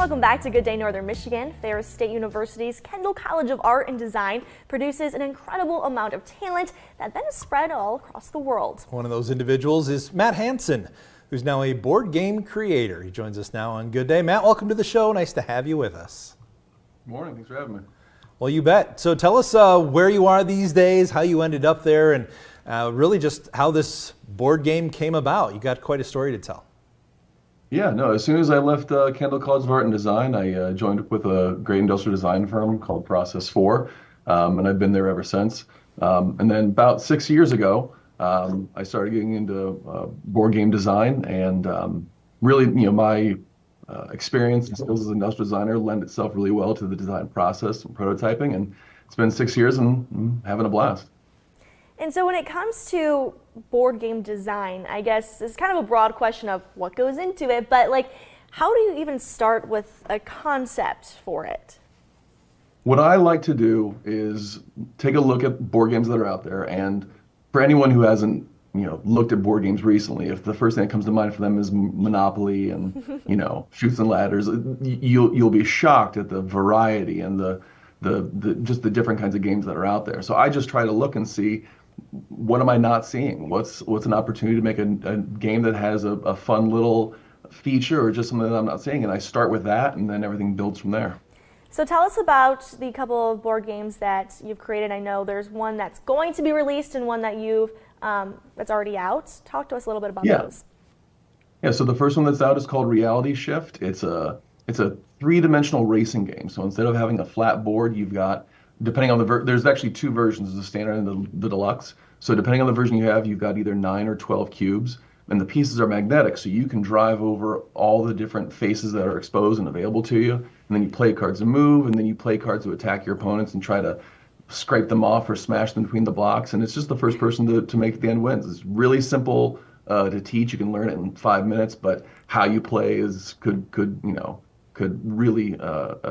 Welcome back to Good Day Northern Michigan. Ferris State University's Kendall College of Art and Design produces an incredible amount of talent that then is spread all across the world. One of those individuals is Matt Hanson, who's now a board game creator. He joins us now on Good Day. Matt, welcome to the show. Nice to have you with us. Good morning. Thanks for having me. Well, you bet. So tell us where you are these days, how you ended up there, and really just how this board game came about. You got quite a story to tell. Yeah, no, as soon as I left Kendall College of Art and Design, I joined up with a great industrial design firm called Process 4, and I've been there ever since. And then about 6 years ago, I started getting into board game design, and really, my experience and skills as an industrial designer lend itself really well to the design process and prototyping, and it's been 6 years and I'm having a blast. And so when it comes to board game design, I guess it's kind of a broad question of what goes into it, but how do you even start with a concept for it? What I like to do is take a look at board games that are out there, and for anyone who hasn't, looked at board games recently, if the first thing that comes to mind for them is Monopoly and, Chutes and Ladders, you'll be shocked at the variety and the just the different kinds of games that are out there. So I just try to look and see, what am I not seeing? What's an opportunity to make a game that has a fun little feature or just something that I'm not seeing? And I start with that, and then everything builds from there. So tell us about the couple of board games that you've created. I know there's one that's going to be released and one that that's already out. Talk to us a little bit about those. Yeah, so the first one that's out is called Reality Shift. It's a three-dimensional racing game. So instead of having a flat board, you've got, depending on there's actually two versions, the standard and the deluxe. So depending on the version you have, you've got either 9 or 12 cubes, and the pieces are magnetic, so you can drive over all the different faces that are exposed and available to you, and then you play cards to move, and then you play cards to attack your opponents and try to scrape them off or smash them between the blocks, and it's just the first person to make it to the end wins. It's really simple to teach. You can learn it in 5 minutes, but how you play could really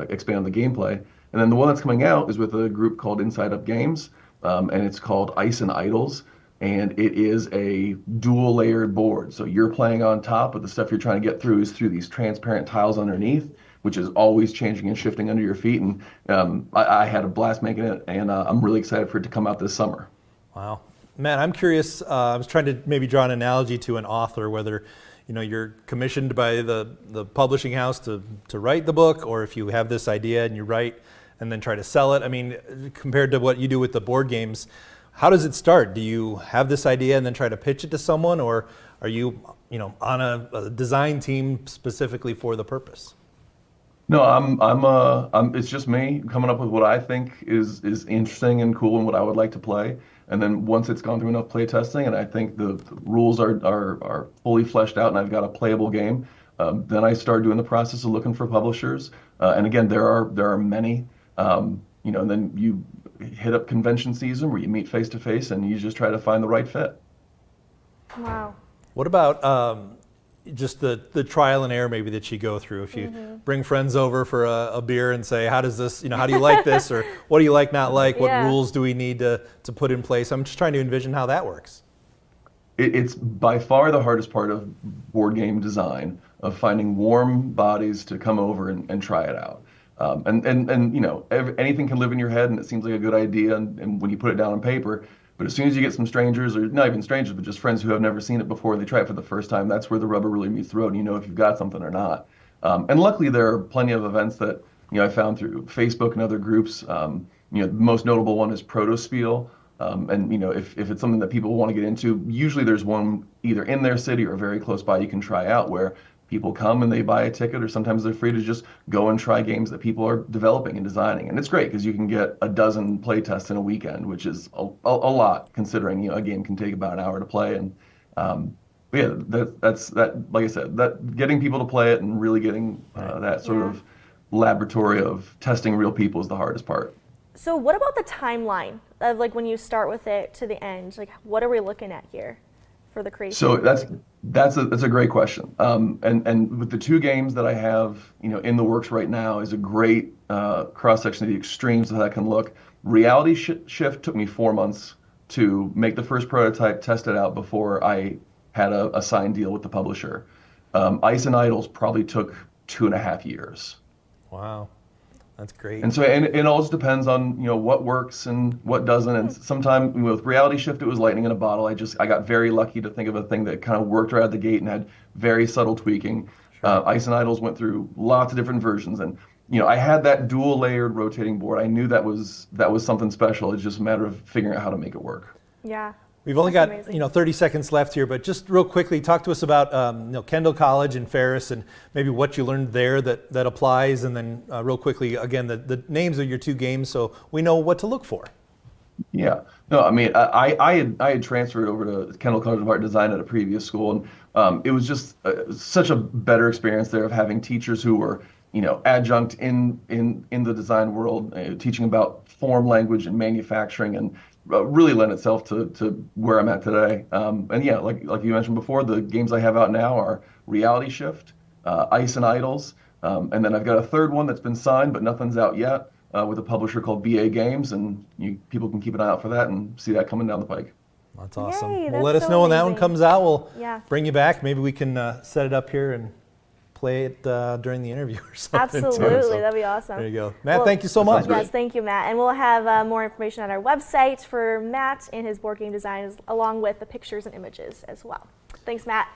expand on the gameplay. And then the one that's coming out is with a group called Inside Up Games, and it's called Ice and Idols, and it is a dual layered board. So you're playing on top, but the stuff you're trying to get through is through these transparent tiles underneath, which is always changing and shifting under your feet. And I had a blast making it, and I'm really excited for it to come out this summer. Wow. Matt, I'm curious, I was trying to maybe draw an analogy to an author, whether you're commissioned by the publishing house to write the book, or if you have this idea and you write and then try to sell it. I mean, compared to what you do with the board games, how does it start? Do you have this idea and then try to pitch it to someone, or are you, on a design team specifically for the purpose? No, it's just me coming up with what I think is interesting and cool and what I would like to play. And then once it's gone through enough play testing and I think the rules are fully fleshed out and I've got a playable game, then I start doing the process of looking for publishers. And again, there are many, and then you hit up convention season where you meet face to face and you just try to find the right fit. Wow. What about just the trial and error maybe that you go through? If you bring friends over for a beer and say, how does this, how do you like this, or what do you like, not like, what rules do we need to put in place? I'm just trying to envision how that works. It's by far the hardest part of board game design, of finding warm bodies to come over and try it out. Anything can live in your head and it seems like a good idea and when you put it down on paper. But as soon as you get some strangers, or not even strangers, but just friends who have never seen it before, and they try it for the first time, that's where the rubber really meets the road, and you know if you've got something or not. And luckily, there are plenty of events that I found through Facebook and other groups. The most notable one is Protospiel. If it's something that people want to get into, usually there's one either in their city or very close by you can try out, where people come and they buy a ticket, or sometimes they're free to just go and try games that people are developing and designing. And it's great because you can get a dozen play tests in a weekend, which is a lot considering a game can take about an hour to play. And that's like I said, that getting people to play it and really getting that sort of laboratory of testing real people is the hardest part. So what about the timeline of when you start with it to the end? What are we looking at here for the creation? So that's a great question. And with the two games that I have, in the works right now is a great cross section of the extremes of how that can look. Reality Shift took me 4 months to make the first prototype, test it out before I had a signed deal with the publisher. Ice and Idols probably took 2.5 years. Wow, that's great. And so, and it all just depends on, what works and what doesn't. And sometimes with Reality Shift, it was lightning in a bottle. I got very lucky to think of a thing that kind of worked right out the gate and had very subtle tweaking. Ice and Idols went through lots of different versions, and I had that dual layered rotating board. I knew that was something special. It's just a matter of figuring out how to make it work. Yeah. We've only That's got amazing. 30 seconds left here, but just real quickly, talk to us about Kendall College and Ferris, and maybe what you learned there that applies, and then real quickly again the names of your two games, so we know what to look for. Yeah, no, I mean, I had transferred over to Kendall College of Art and Design at a previous school, and it was just such a better experience there of having teachers who were adjunct in the design world, teaching about form, language, and manufacturing, and really lent itself to where I'm at today. And yeah, like you mentioned before, the games I have out now are Reality Shift, Ice and Idols, and then I've got a third one that's been signed, but nothing's out yet, with a publisher called BA Games, and people can keep an eye out for that and see that coming down the pike. That's awesome. Yay, Well, that's let us so know when that one amazing. comes out. We'll Yeah. bring you back. Maybe we can set it up here and play it during the interview or something. too. Absolutely, So, that'd be awesome. there you go. Matt, Well, thank you so much. Yes, thank you, Matt. And we'll have more information on our website for Matt and his board game design, along with the pictures and images as well. Thanks, Matt.